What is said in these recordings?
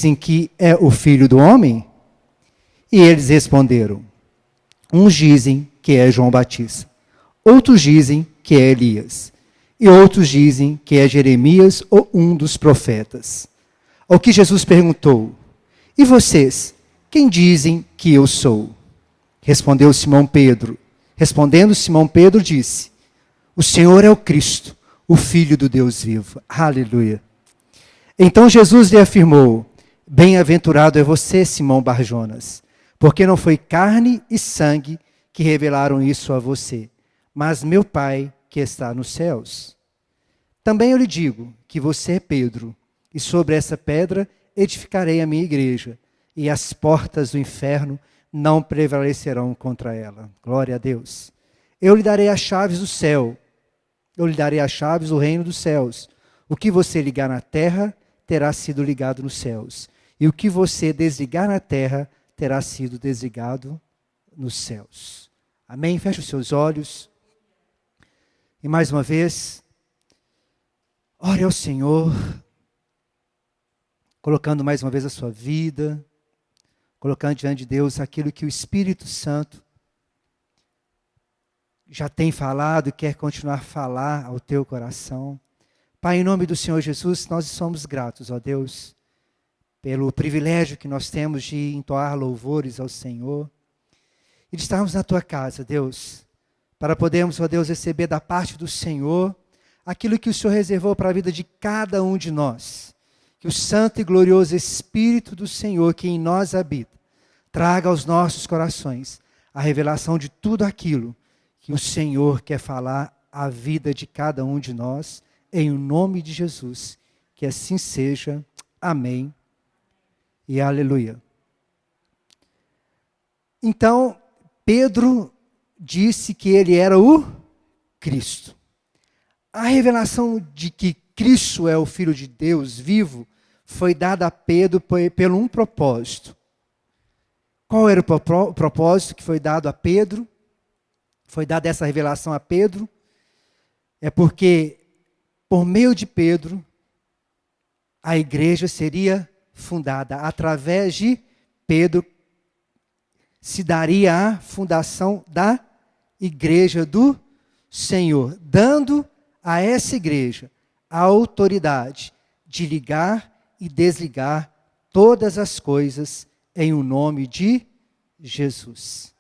dizem que é o Filho do Homem? E eles responderam: uns dizem que é João Batista, outros dizem que é Elias, e outros dizem que é Jeremias ou um dos profetas. Ao que Jesus perguntou: e vocês, quem dizem que eu sou? Respondendo Simão Pedro, disse: o Senhor é o Cristo, o Filho do Deus vivo. Aleluia. Então Jesus lhe afirmou: bem-aventurado é você, Simão Barjonas, porque não foi carne e sangue que revelaram isso a você, mas meu Pai que está nos céus. Também eu lhe digo que você é Pedro, e sobre essa pedra edificarei a minha igreja, e as portas do inferno não prevalecerão contra ela. Glória a Deus. Eu lhe darei as chaves do céu, eu lhe darei as chaves do reino dos céus. O que você ligar na terra terá sido ligado nos céus, e o que você desligar na terra terá sido desligado nos céus. Amém? Feche os seus olhos. E mais uma vez, ore ao Senhor, colocando mais uma vez a sua vida, colocando diante de Deus aquilo que o Espírito Santo já tem falado e quer continuar a falar ao teu coração. Pai, em nome do Senhor Jesus, nós somos gratos, ó Deus, pelo privilégio que nós temos de entoar louvores ao Senhor e de estarmos na tua casa, Deus, para podermos, ó Deus, receber da parte do Senhor aquilo que o Senhor reservou para a vida de cada um de nós. Que o santo e glorioso Espírito do Senhor, que em nós habita, traga aos nossos corações a revelação de tudo aquilo que o Senhor quer falar à vida de cada um de nós, em nome de Jesus. Que assim seja. Amém. E aleluia. Então, Pedro disse que ele era o Cristo. A revelação de que Cristo é o Filho de Deus vivo foi dada a Pedro pelo um propósito. Qual era o propósito que foi dado a Pedro? Foi dada essa revelação a Pedro? É porque, por meio de Pedro, a igreja seria fundada. Através de Pedro, se daria a fundação da igreja do Senhor, dando a essa igreja a autoridade de ligar e desligar todas as coisas em o nome de Jesus.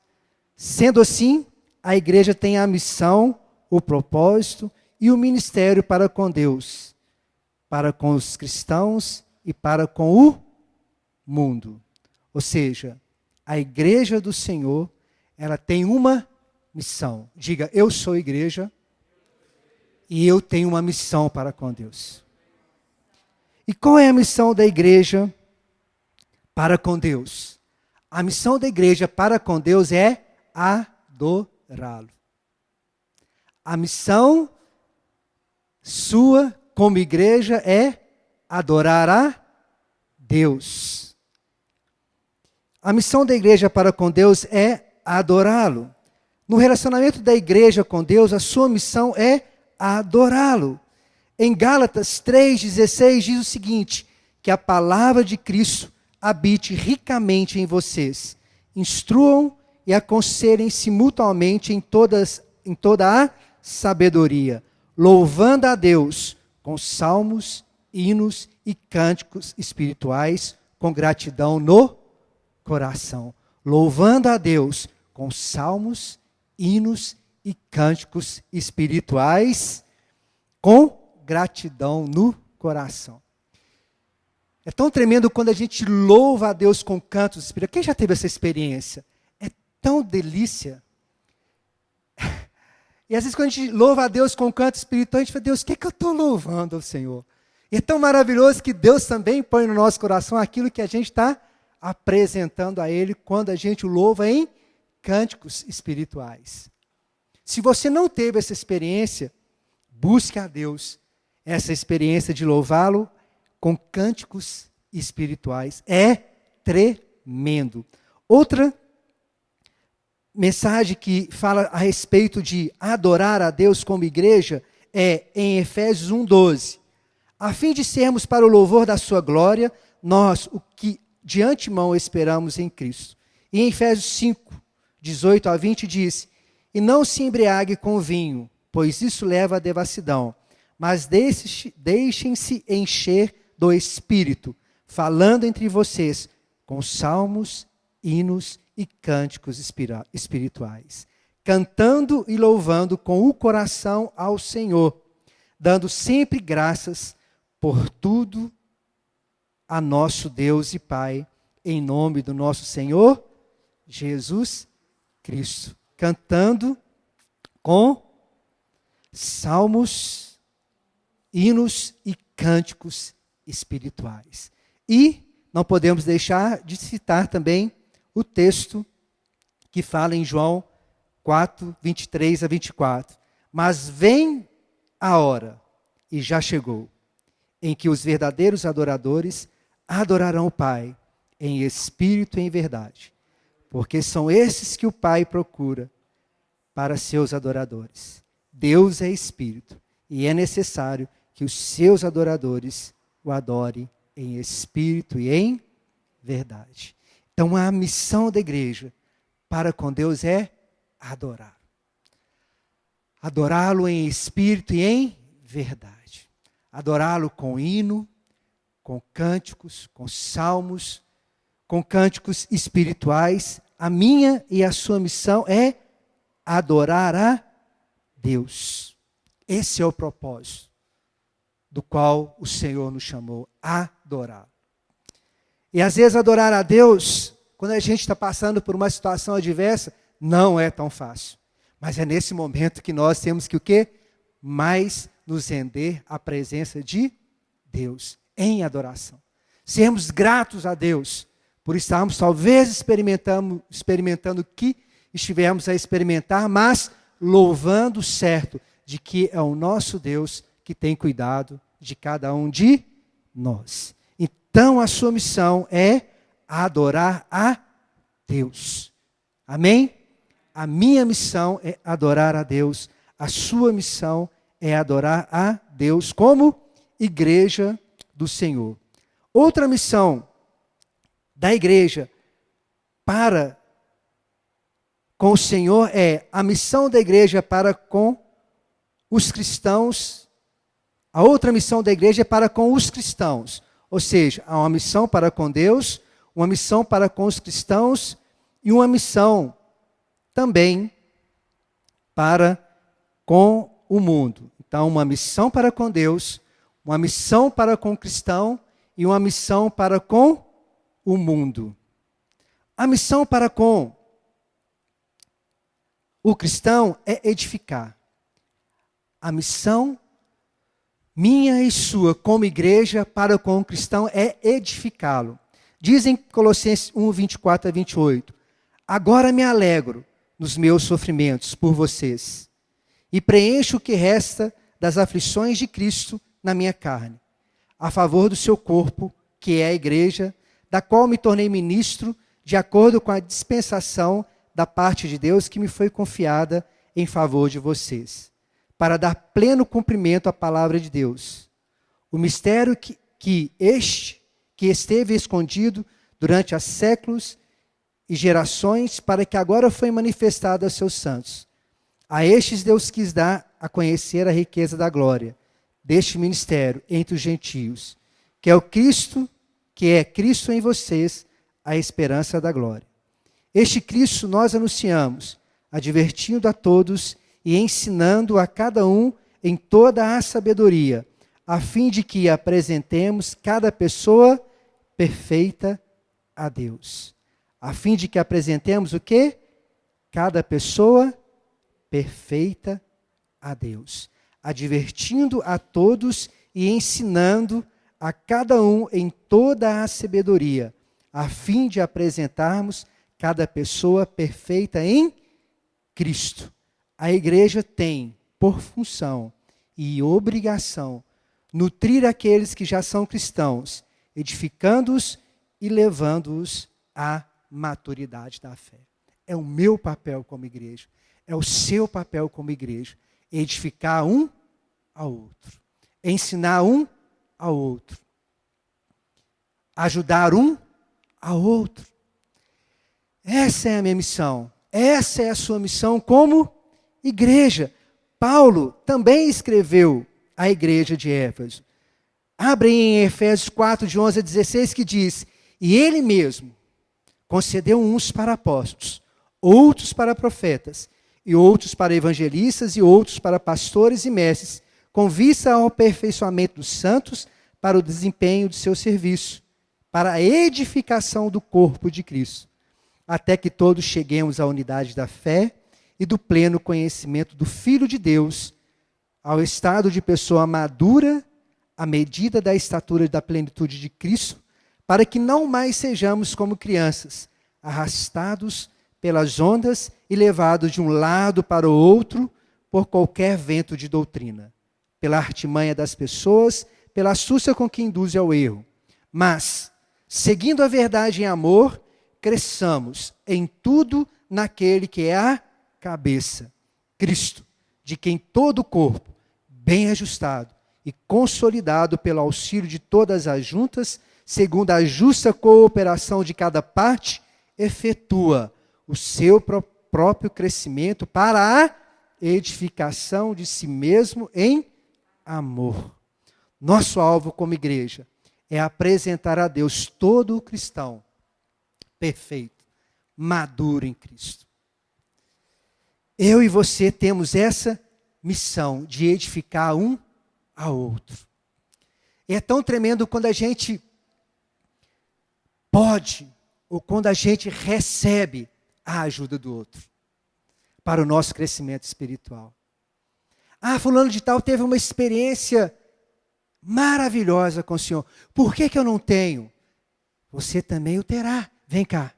Sendo assim, a igreja tem a missão, o propósito e o ministério para com Deus, para com os cristãos e para com o mundo. Ou seja, a igreja do Senhor, ela tem uma missão. Diga: eu sou igreja e eu tenho uma missão para com Deus. E qual é a missão da igreja para com Deus? A missão da igreja para com Deus é adorá-lo. A missão sua como igreja é adorar a Deus. A missão da igreja para com Deus é adorá-lo. No relacionamento da igreja com Deus, a sua missão é adorá-lo. Em Gálatas 3,16 diz o seguinte: que a palavra de Cristo habite ricamente em vocês. Instruam e aconselhem-se mutuamente em toda a sabedoria, louvando a Deus com salmos, hinos e cânticos espirituais, com gratidão no coração. Louvando a Deus com salmos, hinos e cânticos espirituais, com gratidão no coração. É tão tremendo quando a gente louva a Deus com cantos espirituais. Quem já teve essa experiência? É tão delícia. E às vezes quando a gente louva a Deus com canto espiritual, a gente fala: Deus, o que é que eu estou louvando ao Senhor? E é tão maravilhoso que Deus também põe no nosso coração aquilo que a gente está apresentando a Ele quando a gente o louva em cânticos espirituais. Se você não teve essa experiência, busque a Deus essa experiência de louvá-lo com cânticos espirituais. É tremendo. Outra mensagem que fala a respeito de adorar a Deus como igreja é em Efésios 1:12. A fim de sermos para o louvor da sua glória, nós o que de antemão esperamos em Cristo. E em Efésios 5, 18 a 20 diz: e não se embriague com vinho, pois isso leva à devassidão, mas deixem-se encher do Espírito, falando entre vocês com salmos, hinos e cânticos espirituais, cantando e louvando com o coração ao Senhor, dando sempre graças por tudo a nosso Deus e Pai, em nome do nosso Senhor Jesus Cristo. Cantando com salmos, hinos e cânticos espirituais. E não podemos deixar de citar também o texto que fala em João 4, 23 a 24. Mas vem a hora, e já chegou, em que os verdadeiros adoradores adorarão o Pai em espírito e em verdade, porque são esses que o Pai procura para seus adoradores. Deus é espírito, e é necessário que os seus adoradores o adorem em espírito e em verdade. Então a missão da igreja para com Deus é adorar. Adorá-lo em espírito e em verdade. Adorá-lo com hino, com cânticos, com salmos, com cânticos espirituais. A minha e a sua missão é adorar a Deus. Esse é o propósito do qual o Senhor nos chamou, adorar. E às vezes adorar a Deus, quando a gente está passando por uma situação adversa, não é tão fácil. Mas é nesse momento que nós temos que o quê? Mais nos render à presença de Deus, em adoração. Sermos gratos a Deus, por estarmos talvez experimentando o que estivemos a experimentar, mas louvando certo de que é o nosso Deus que tem cuidado de cada um de nós. Então a sua missão é adorar a Deus. Amém? A minha missão é adorar a Deus. A sua missão é adorar a Deus como igreja do Senhor. Outra missão da igreja para com o Senhor é a missão da igreja para com os cristãos. A outra missão da igreja é para com os cristãos. Ou seja, há uma missão para com Deus, uma missão para com os cristãos e uma missão também para com o mundo. Então, uma missão para com Deus, uma missão para com o cristão e uma missão para com o mundo. A missão para com o cristão é edificar. A missão minha e sua como igreja para com o cristão é edificá-lo. Dizem Colossenses 1, 24 a 28. Agora me alegro nos meus sofrimentos por vocês e preencho o que resta das aflições de Cristo na minha carne, a favor do seu corpo, que é a igreja, da qual me tornei ministro de acordo com a dispensação da parte de Deus que me foi confiada em favor de vocês, para dar pleno cumprimento à palavra de Deus. O mistério que esteve escondido durante há séculos e gerações, para que agora foi manifestado aos seus santos. A estes Deus quis dar a conhecer a riqueza da glória deste ministério entre os gentios, que é Cristo em vocês, a esperança da glória. Este Cristo nós anunciamos, advertindo a todos e ensinando a cada um em toda a sabedoria, a fim de que apresentemos cada pessoa perfeita a Deus. A fim de que apresentemos o quê? Cada pessoa perfeita a Deus. Advertindo a todos e ensinando a cada um em toda a sabedoria, a fim de apresentarmos cada pessoa perfeita em Cristo. A igreja tem por função e obrigação nutrir aqueles que já são cristãos, edificando-os e levando-os à maturidade da fé. É o meu papel como igreja, é o seu papel como igreja, edificar um ao outro, ensinar um ao outro. ajudar um ao outro. Essa é a minha missão. Essa é a sua missão como igreja. Paulo também escreveu à igreja de Éfeso. Abre em Efésios 4, de 11 a 16, que diz: e ele mesmo concedeu uns para apóstolos, outros para profetas, e outros para evangelistas, e outros para pastores e mestres, com vista ao aperfeiçoamento dos santos, para o desempenho de seu serviço, para a edificação do corpo de Cristo, até que todos cheguemos à unidade da fé e do pleno conhecimento do Filho de Deus, ao estado de pessoa madura, à medida da estatura da plenitude de Cristo, para que não mais sejamos como crianças, arrastados pelas ondas e levados de um lado para o outro por qualquer vento de doutrina, pela artimanha das pessoas, pela astúcia com que induz ao erro. Mas, seguindo a verdade em amor, cresçamos em tudo naquele que é a cabeça, Cristo, de quem todo o corpo, bem ajustado e consolidado pelo auxílio de todas as juntas, segundo a justa cooperação de cada parte, efetua o seu próprio crescimento para a edificação de si mesmo em amor. Nosso alvo como igreja é apresentar a Deus todo o cristão perfeito, maduro em Cristo. Eu e você temos essa missão de edificar um ao outro. E é tão tremendo quando a gente pode, ou quando a gente recebe a ajuda do outro, para o nosso crescimento espiritual. Ah, fulano de tal teve uma experiência maravilhosa com o Senhor. Por que eu não tenho? Você também o terá. Vem cá.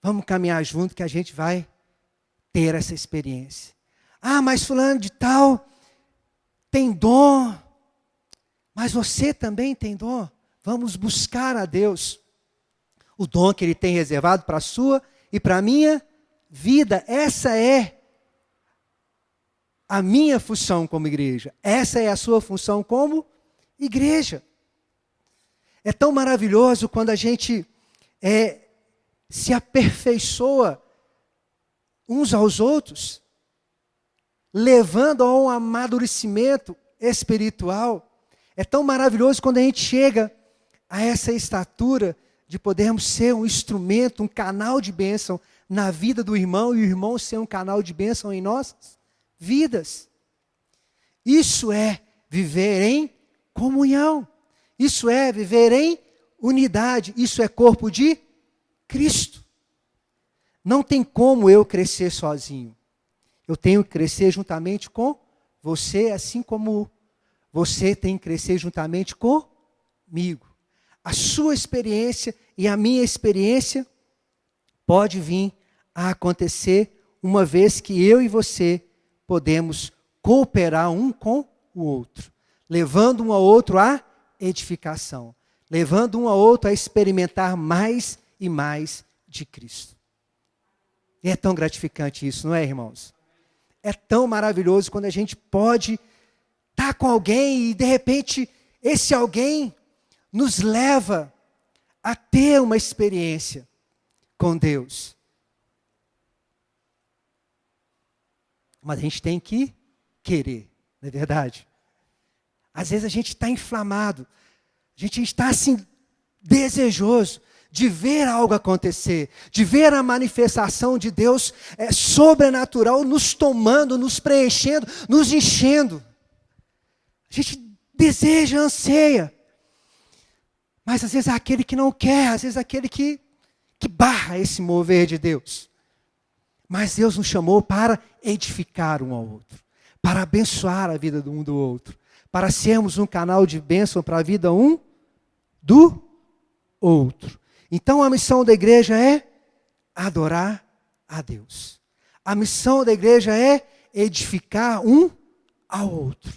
Vamos caminhar junto que a gente vai ter essa experiência. Ah, mas fulano de tal tem dom. Mas você também tem dom. Vamos buscar a Deus o dom que Ele tem reservado para a sua e para a minha vida. Essa é a minha função como igreja. Essa é a sua função como igreja. É tão maravilhoso quando a gente se aperfeiçoa uns aos outros, levando a um amadurecimento espiritual. É tão maravilhoso quando a gente chega a essa estatura de podermos ser um instrumento, um canal de bênção na vida do irmão, e o irmão ser um canal de bênção em nossas vidas. Isso é viver em comunhão. Isso é viver em unidade. Isso é corpo de Cristo. Não tem como eu crescer sozinho. Eu tenho que crescer juntamente com você, assim como você tem que crescer juntamente comigo. A sua experiência e a minha experiência pode vir a acontecer uma vez que eu e você podemos cooperar um com o outro, levando um ao outro à edificação, levando um ao outro a experimentar mais e mais de Cristo. E é tão gratificante isso, não é, irmãos? É tão maravilhoso quando a gente pode estar com alguém e de repente esse alguém nos leva a ter uma experiência com Deus. Mas a gente tem que querer, não é verdade? Às vezes a gente está inflamado, a gente está assim, desejoso de ver algo acontecer, de ver a manifestação de Deus sobrenatural nos tomando, nos preenchendo, nos enchendo. A gente deseja, anseia. Mas às vezes é aquele que não quer, às vezes é aquele que barra esse mover de Deus. Mas Deus nos chamou para edificar um ao outro, para abençoar a vida um do outro, para sermos um canal de bênção para a vida um do outro. Então a missão da igreja é adorar a Deus. A missão da igreja é edificar um ao outro.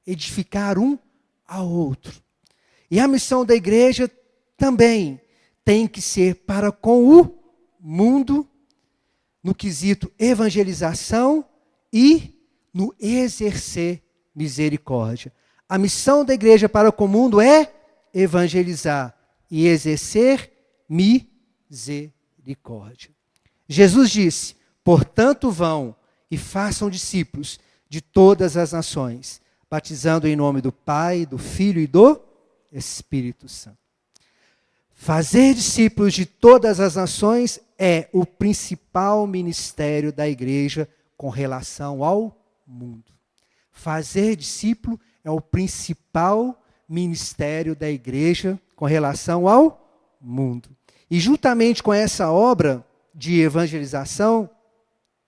Edificar um ao outro. E a missão da igreja também tem que ser para com o mundo, no quesito evangelização e no exercer misericórdia. A missão da igreja para com o mundo é evangelizar e exercer misericórdia. Jesus disse: portanto vão e façam discípulos de todas as nações, batizando em nome do Pai, do Filho e do Espírito Santo. Fazer discípulos de todas as nações é o principal ministério da igreja com relação ao mundo. Fazer discípulo é o principal ministério da igreja com relação ao mundo. E juntamente com essa obra de evangelização,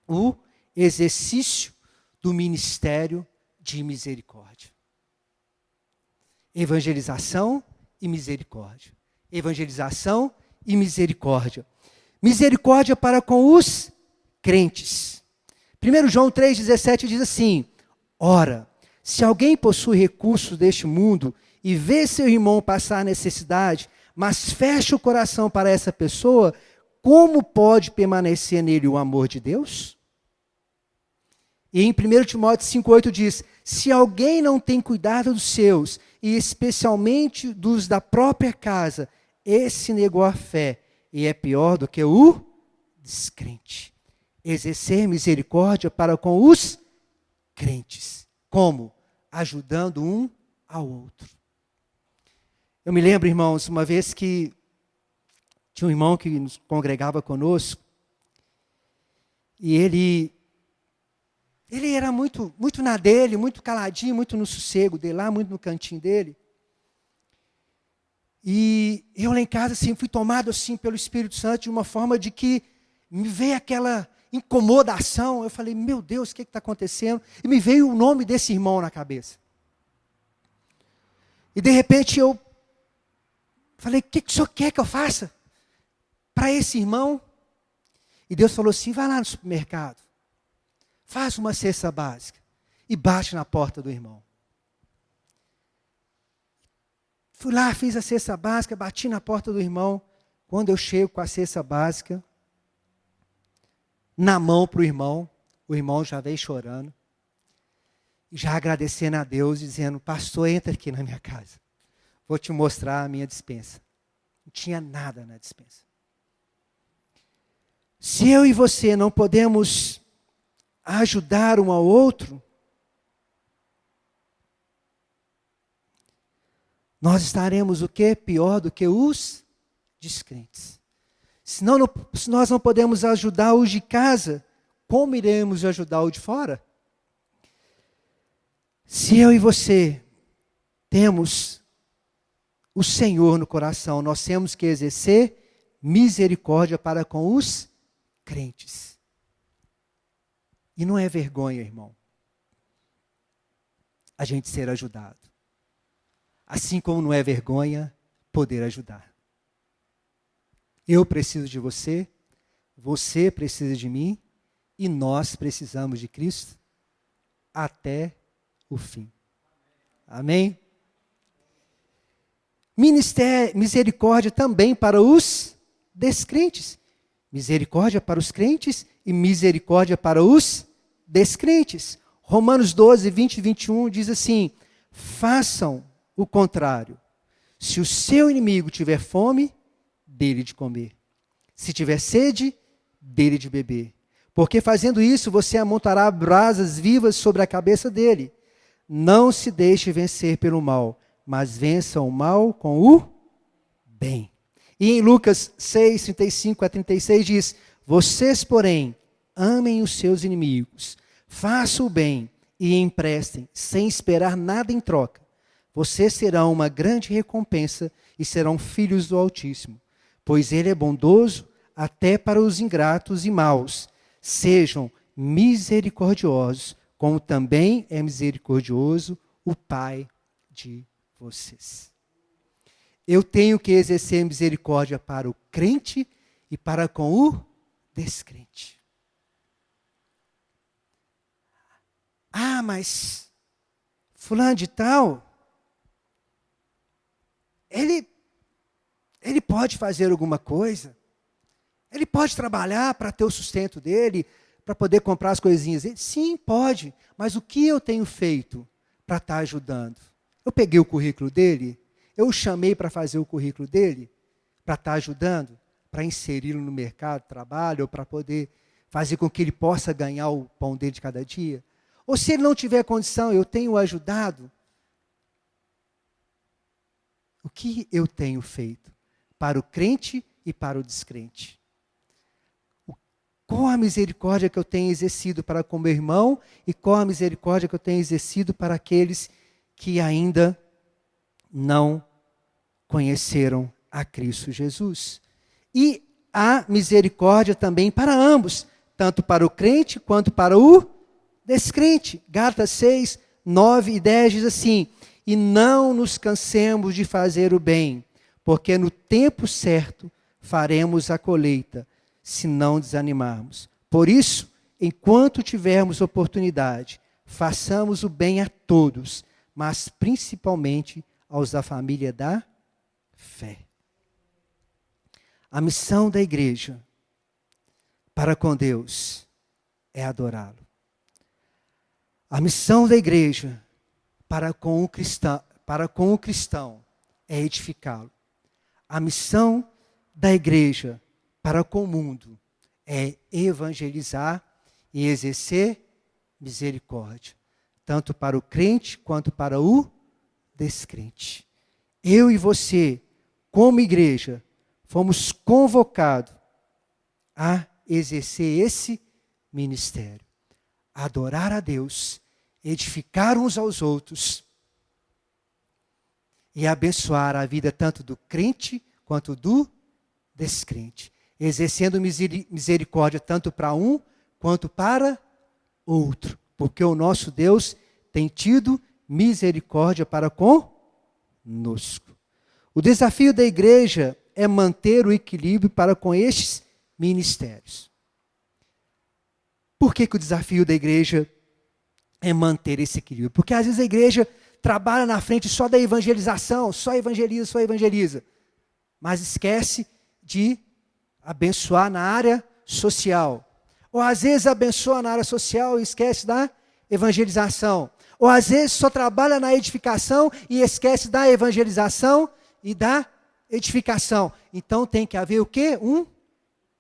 o exercício do ministério de misericórdia. Evangelização e misericórdia. Evangelização e misericórdia. Misericórdia para com os crentes. 1 João 3,17 diz assim: ora, se alguém possui recursos deste mundo e vê seu irmão passar necessidade, mas fecha o coração para essa pessoa, como pode permanecer nele o amor de Deus? E em 1 Timóteo 5,8 diz: se alguém não tem cuidado dos seus, e especialmente dos da própria casa, esse negou a fé e é pior do que o descrente. Exercer misericórdia para com os crentes. Como? Ajudando um ao outro. Eu me lembro, irmãos, uma vez que tinha um irmão que nos congregava conosco, e ele era muito na dele, muito caladinho, muito no sossego dele, lá muito no cantinho dele. E eu lá em casa, assim, fui tomado assim pelo Espírito Santo de uma forma de que me veio aquela incomodação. Eu falei, meu Deus, o que está acontecendo? E me veio o nome desse irmão na cabeça. E de repente eu falei, o que o senhor quer que eu faça para esse irmão? E Deus falou assim, vai lá no supermercado, faz uma cesta básica e bate na porta do irmão. Fui lá, fiz a cesta básica, bati na porta do irmão. Quando eu chego com a cesta básica na mão para o irmão já veio chorando, já agradecendo a Deus, dizendo, pastor, entra aqui na minha casa, vou te mostrar a minha despensa. Não tinha nada na despensa. Se eu e você não podemos ajudar um ao outro, nós estaremos o quê? Pior do que os descrentes. Se nós não podemos ajudar os de casa, como iremos ajudar o de fora? Se eu e você temos o Senhor no coração, nós temos que exercer misericórdia para com os crentes. E não é vergonha, irmão, a gente ser ajudado. Assim como não é vergonha poder ajudar. Eu preciso de você, você precisa de mim, e nós precisamos de Cristo até o fim. Amém? Misericórdia também para os descrentes. Misericórdia para os crentes e misericórdia para os descrentes. Romanos 12, 20 e 21 diz assim, façam o contrário. Se o seu inimigo tiver fome, dele de comer. Se tiver sede, dele de beber. Porque fazendo isso, você amontará brasas vivas sobre a cabeça dele. Não se deixe vencer pelo mal, mas vença o mal com o bem. E em Lucas 6, 35 a 36 diz, vocês, porém, amem os seus inimigos, façam o bem e emprestem, sem esperar nada em troca. Vocês terão uma grande recompensa e serão filhos do Altíssimo, pois ele é bondoso até para os ingratos e maus. Sejam misericordiosos, como também é misericordioso o Pai de vocês. Eu tenho que exercer misericórdia para o crente e para com o descrente. Ah, mas fulano de tal, ele pode fazer alguma coisa, ele pode trabalhar para ter o sustento dele, para poder comprar as coisinhas dele. Sim, pode, mas o que eu tenho feito para estar ajudando? Eu peguei o currículo dele, Eu o chamei para fazer o currículo dele, para estar ajudando, para inseri-lo no mercado de trabalho, ou para poder fazer com que ele possa ganhar o pão dele de cada dia. Ou se ele não tiver condição, eu tenho ajudado. O que eu tenho feito para o crente e para o descrente? Qual a misericórdia que eu tenho exercido para com meu irmão e qual a misericórdia que eu tenho exercido para aqueles que ainda não conheceram a Cristo Jesus? E há misericórdia também para ambos, tanto para o crente quanto para o descrente. Gálatas 6, 9 e 10 diz assim: e não nos cansemos de fazer o bem, porque no tempo certo faremos a colheita, se não desanimarmos. Por isso, enquanto tivermos oportunidade, façamos o bem a todos, mas principalmente aos da família da fé. A missão da igreja para com Deus é adorá-lo. A missão da igreja para com o cristão é edificá-lo. A missão da igreja para com o mundo é evangelizar e exercer misericórdia, tanto para o crente quanto para o descrente. Eu e você, como igreja, fomos convocados a exercer esse ministério. Adorar a Deus, edificar uns aos outros e abençoar a vida tanto do crente quanto do descrente. Exercendo misericórdia tanto para um quanto para outro. Porque o nosso Deus tem tido misericórdia para conosco. O desafio da igreja é manter o equilíbrio para com estes ministérios. Por que o desafio da igreja é manter esse equilíbrio? Porque às vezes a igreja trabalha na frente só da evangelização, só evangeliza, mas esquece de abençoar na área social. Ou às vezes abençoa na área social e esquece da evangelização. Ou às vezes só trabalha na edificação e esquece da evangelização e da edificação. Então tem que haver o quê? Um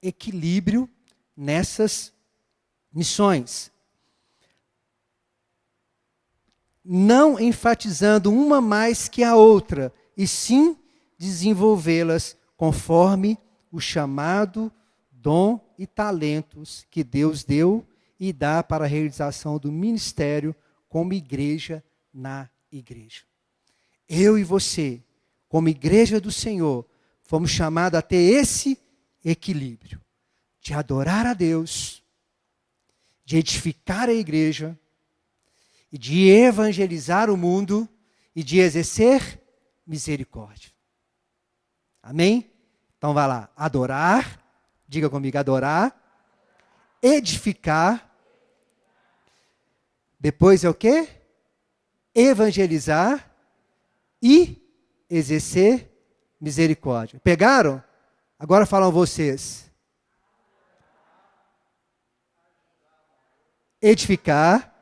equilíbrio nessas missões. Não enfatizando uma mais que a outra, e sim desenvolvê-las conforme o chamado, dom e talentos que Deus deu e dá para a realização do ministério como igreja na igreja. Eu e você, como igreja do Senhor, fomos chamados a ter esse equilíbrio de adorar a Deus, de edificar a igreja, e de evangelizar o mundo e de exercer misericórdia. Amém? Então vai lá, adorar, diga comigo, adorar, edificar, depois é o quê? Evangelizar e exercer misericórdia. Pegaram? Agora falam vocês. Edificar.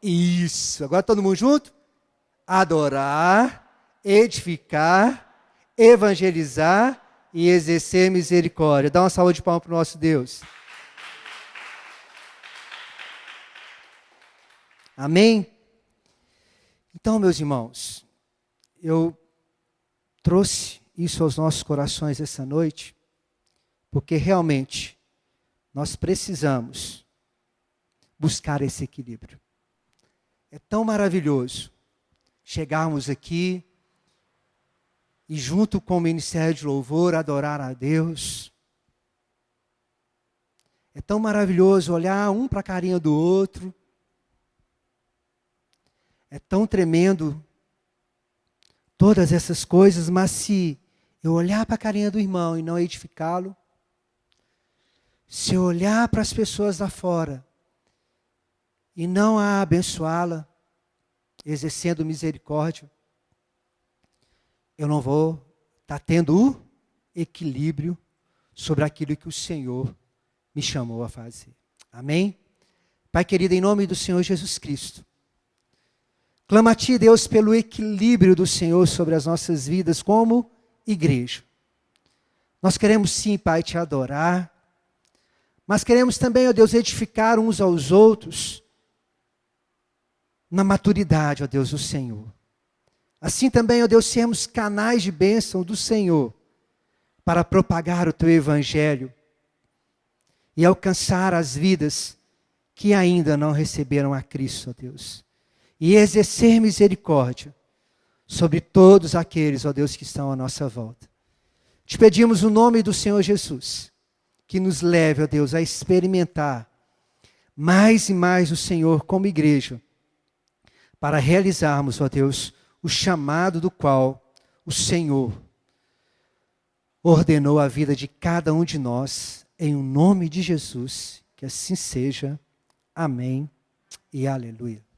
Isso. Agora todo mundo junto? Adorar, edificar, evangelizar e exercer misericórdia. Dá uma salva de palmas para o nosso Deus. Amém? Então, meus irmãos, eu trouxe isso aos nossos corações essa noite, porque realmente nós precisamos buscar esse equilíbrio. É tão maravilhoso chegarmos aqui e junto com o Ministério de Louvor adorar a Deus. É tão maravilhoso olhar um para a carinha do outro. É tão tremendo todas essas coisas, mas se eu olhar para a carinha do irmão e não edificá-lo, se eu olhar para as pessoas lá fora e não a abençoá-la, exercendo misericórdia, eu não vou estar tendo o equilíbrio sobre aquilo que o Senhor me chamou a fazer. Amém? Pai querido, em nome do Senhor Jesus Cristo, Clama a Ti, Deus, pelo equilíbrio do Senhor sobre as nossas vidas como igreja. Nós queremos sim, Pai, Te adorar, mas queremos também, ó Deus, edificar uns aos outros na maturidade, ó Deus, do Senhor. Assim também, ó Deus, sermos canais de bênção do Senhor para propagar o Teu Evangelho e alcançar as vidas que ainda não receberam a Cristo, ó Deus. E exercer misericórdia sobre todos aqueles, ó Deus, que estão à nossa volta. Te pedimos o nome do Senhor Jesus, que nos leve, ó Deus, a experimentar mais e mais o Senhor como igreja, para realizarmos, ó Deus, o chamado do qual o Senhor ordenou a vida de cada um de nós, em o nome de Jesus, que assim seja. Amém e aleluia.